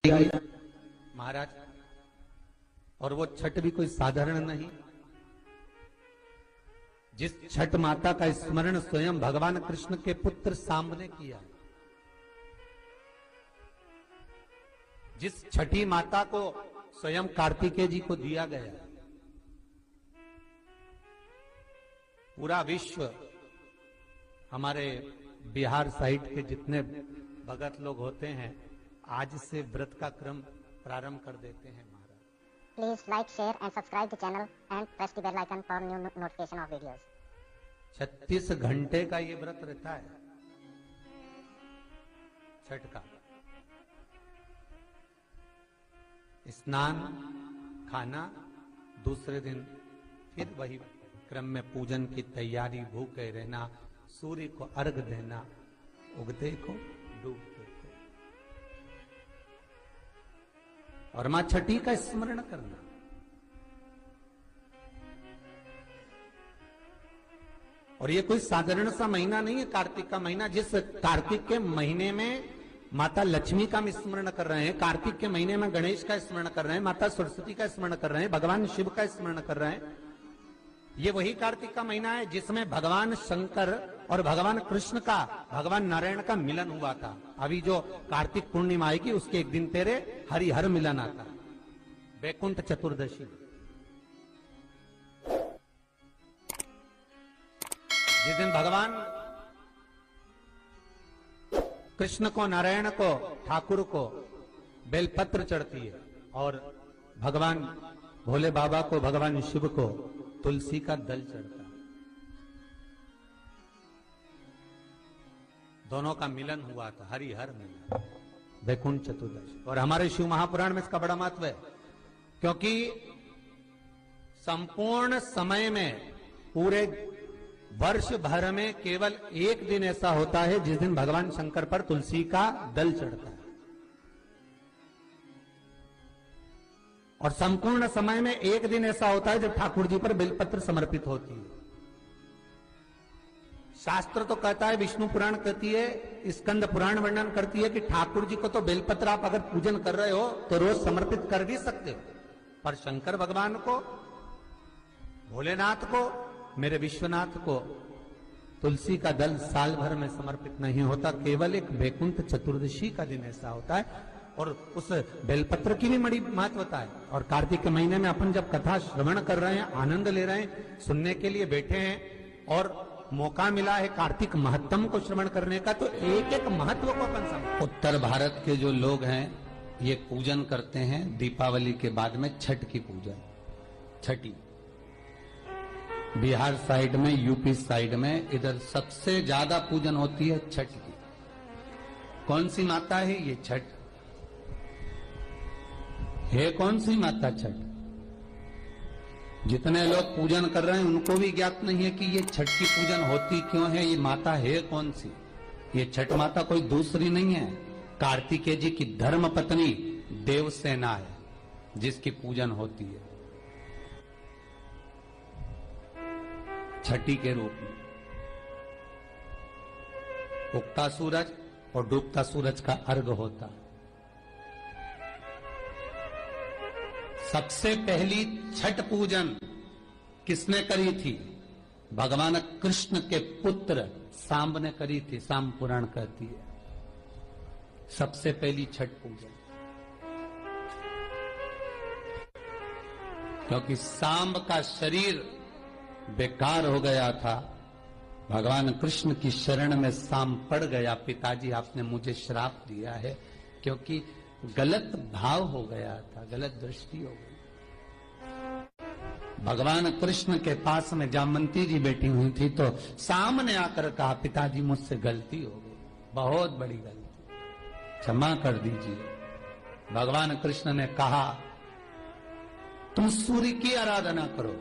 महाराज, और वो छठ भी कोई साधारण नहीं। जिस छठ माता का स्मरण स्वयं भगवान कृष्ण के पुत्र सांब ने किया, जिस छठी माता को स्वयं कार्तिकेय जी को दिया गया, पूरा विश्व, हमारे बिहार साइड के जितने भगत लोग होते हैं, आज से व्रत का क्रम प्रारंभ कर देते हैं। महाराज, please like, share and subscribe the channel and press the bell icon for new notification of videos. 36 घंटे का ये व्रत रहता है छठ का। स्नान, खाना, दूसरे दिन फिर वही क्रम में पूजन की तैयारी, भूखे रहना, सूर्य को अर्घ देना, उगते को डूबते को, और मां छठी का स्मरण करना। और ये कोई साधारण सा महीना नहीं है कार्तिक का महीना। जिस कार्तिक के महीने में माता लक्ष्मी का हम स्मरण कर रहे हैं, कार्तिक के महीने में गणेश का स्मरण कर रहे हैं, माता सरस्वती का स्मरण कर रहे हैं, भगवान शिव का स्मरण कर रहे हैं, ये वही कार्तिक का महीना है जिसमें भगवान शंकर और भगवान कृष्ण का, भगवान नारायण का मिलन हुआ था। अभी जो कार्तिक पूर्णिमा आएगी उसके एक दिन तेरे हरिहर मिलन आता, वैकुंठ चतुर्दशी। जिस दिन भगवान कृष्ण को, नारायण को, ठाकुर को बेलपत्र चढ़ती है, और भगवान भोले बाबा को, भगवान शिव को तुलसी का दल चढ़ता है। दोनों का मिलन हुआ था, हरिहर मिलन, वैकुंठ चतुर्दशी। और हमारे शिव महापुराण में इसका बड़ा महत्व है, क्योंकि संपूर्ण समय में, पूरे वर्ष भर में केवल एक दिन ऐसा होता है जिस दिन भगवान शंकर पर तुलसी का दल चढ़ता है, और संपूर्ण समय में एक दिन ऐसा होता है जब ठाकुर जी पर बेलपत्र समर्पित होती है। शास्त्र तो कहता है, विष्णु पुराण कहती है, स्कंद पुराण वर्णन करती है कि ठाकुर जी को तो बेलपत्र आप अगर पूजन कर रहे हो तो रोज समर्पित कर भी सकते हो, पर शंकर भगवान को, भोलेनाथ को, मेरे विश्वनाथ को तुलसी का दल साल भर में समर्पित नहीं होता, केवल एक वैकुंठ चतुर्दशी का दिन ऐसा होता है। और उस बेलपत्र की भी बड़ी महत्वता है। और कार्तिक के महीने में अपन जब कथा श्रवण कर रहे हैं, आनंद ले रहे हैं, सुनने के लिए बैठे हैं, और मौका मिला है कार्तिक महत्तम को श्रवण करने का, तो एक एक महत्व को अपन समझ। उत्तर भारत के जो लोग हैं ये पूजन करते हैं दीपावली के बाद में छठ की पूजन, छठी। बिहार साइड में, यूपी साइड में, इधर सबसे ज्यादा पूजन होती है छठ की। कौन सी माता है ये छठ? है कौन सी माता छठ? जितने लोग पूजन कर रहे हैं उनको भी ज्ञात नहीं है कि ये छठ की पूजन होती क्यों है, ये माता है कौन सी। ये छठ माता कोई दूसरी नहीं है, कार्तिकेय जी की धर्म पत्नी देवसेना है, जिसकी पूजन होती है छठी के रूप में। उगता सूरज और डूबता सूरज का अर्घ होता है। सबसे पहली छठ पूजन किसने करी थी? भगवान कृष्ण के पुत्र सांब ने करी थी। सांब पुराण कहती है सबसे पहली छठ पूजन, क्योंकि सांब का शरीर बेकार हो गया था। भगवान कृष्ण की शरण में सांब पड़ गया, पिताजी आपने मुझे श्राप दिया है, क्योंकि गलत भाव हो गया था, गलत दृष्टि हो गई। भगवान कृष्ण के पास में जामवंती जी बैठी हुई थी, तो सामने आकर कहा, पिताजी मुझसे गलती हो गई, बहुत बड़ी गलती, क्षमा कर दीजिए। भगवान कृष्ण ने कहा, तुम सूर्य की आराधना करो।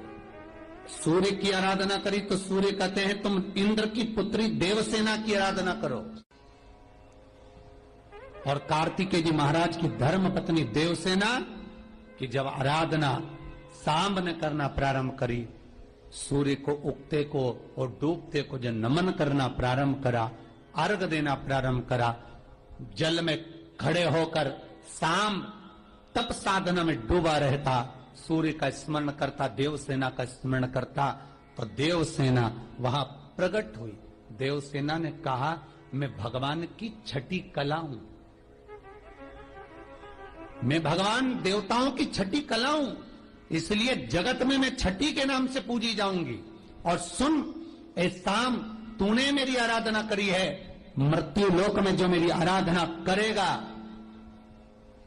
सूर्य की आराधना करी तो सूर्य कहते हैं तुम इंद्र की पुत्री देवसेना की आराधना करो। और कार्तिकेय जी महाराज की धर्म पत्नी देवसेना की जब आराधना सांब ने करना प्रारंभ करी, सूर्य को उगते को और डूबते को जब नमन करना प्रारंभ करा, अर्घ देना प्रारंभ करा, जल में खड़े होकर शाम तप साधना में डूबा रहता, सूर्य का स्मरण करता, देवसेना का स्मरण करता, तो देवसेना वहां प्रकट हुई। देवसेना ने कहा मैं भगवान की छठी कला हूं, मैं भगवान देवताओं की छठी कला हूं, इसलिए जगत में मैं छठी के नाम से पूजी जाऊंगी। और सुन ए शाम, तूने मेरी आराधना करी है, मृत्यु लोक में जो मेरी आराधना करेगा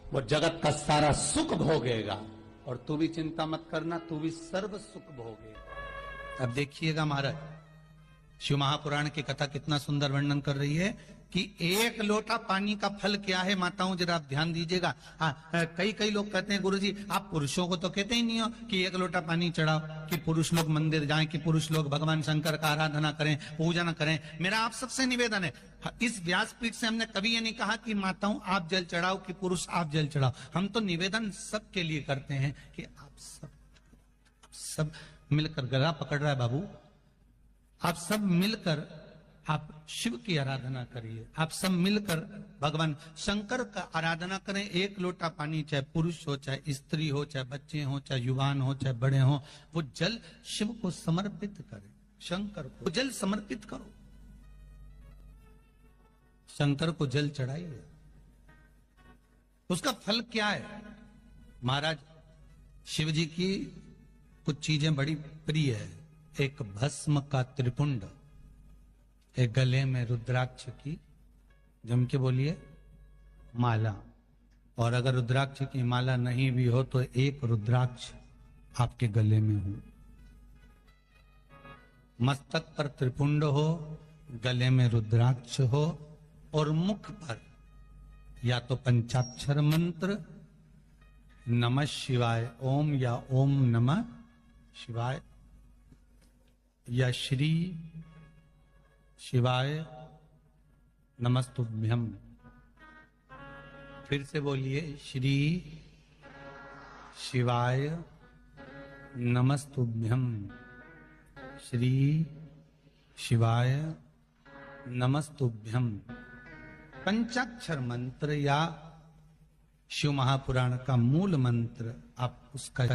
वो जगत का सारा सुख भोगेगा, और तू भी चिंता मत करना, तू भी सर्व सुख भोगेगा। अब देखिएगा महाराज, शिव महापुराण की कथा कितना सुंदर वर्णन कर रही है कि एक लोटा पानी का फल क्या है। माताओं जरा आप ध्यान दीजिएगा। कई लोग कहते हैं गुरुजी आप पुरुषों को तो कहते ही नहीं हो कि एक लोटा पानी चढ़ाओ, कि पुरुष लोग मंदिर जाएं, कि पुरुष लोग भगवान शंकर का आराधना करें, पूजन करें। मेरा आप सबसे निवेदन है, इस व्यासपीठ से हमने कभी ये नहीं कहा कि माताओं आप जल चढ़ाओ, कि पुरुष आप जल चढ़ाओ। हम तो निवेदन सबके लिए करते हैं कि आप सब मिलकर, गला पकड़ रहा है बाबू, आप सब मिलकर आप शिव की आराधना करिए, आप सब मिलकर भगवान शंकर का आराधना करें। एक लोटा पानी, चाहे पुरुष हो, चाहे स्त्री हो, चाहे बच्चे हो, चाहे युवान हो, चाहे बड़े हो, वो जल शिव को समर्पित करें, शंकर को जल समर्पित करो, शंकर को जल चढ़ाइए। उसका फल क्या है महाराज? शिव जी की कुछ चीजें बड़ी प्रिय है। एक भस्म का त्रिपुंड, एक गले में रुद्राक्ष की, जम के बोलिए, माला, और अगर रुद्राक्ष की माला नहीं भी हो तो एक रुद्राक्ष आपके गले में हो, मस्तक पर त्रिपुंड हो, गले में रुद्राक्ष हो, और मुख पर या तो पंचाक्षर मंत्र नमः शिवाय ओम, या ओम नमः शिवाय, या श्री शिवाय नमस्तुभ्यम। फिर से बोलिए, श्री शिवाय नमस्तुभ्यम, श्री शिवाय नमस्तुभ्यम। पंचाक्षर मंत्र या शिव महापुराण का मूल मंत्र आप उसका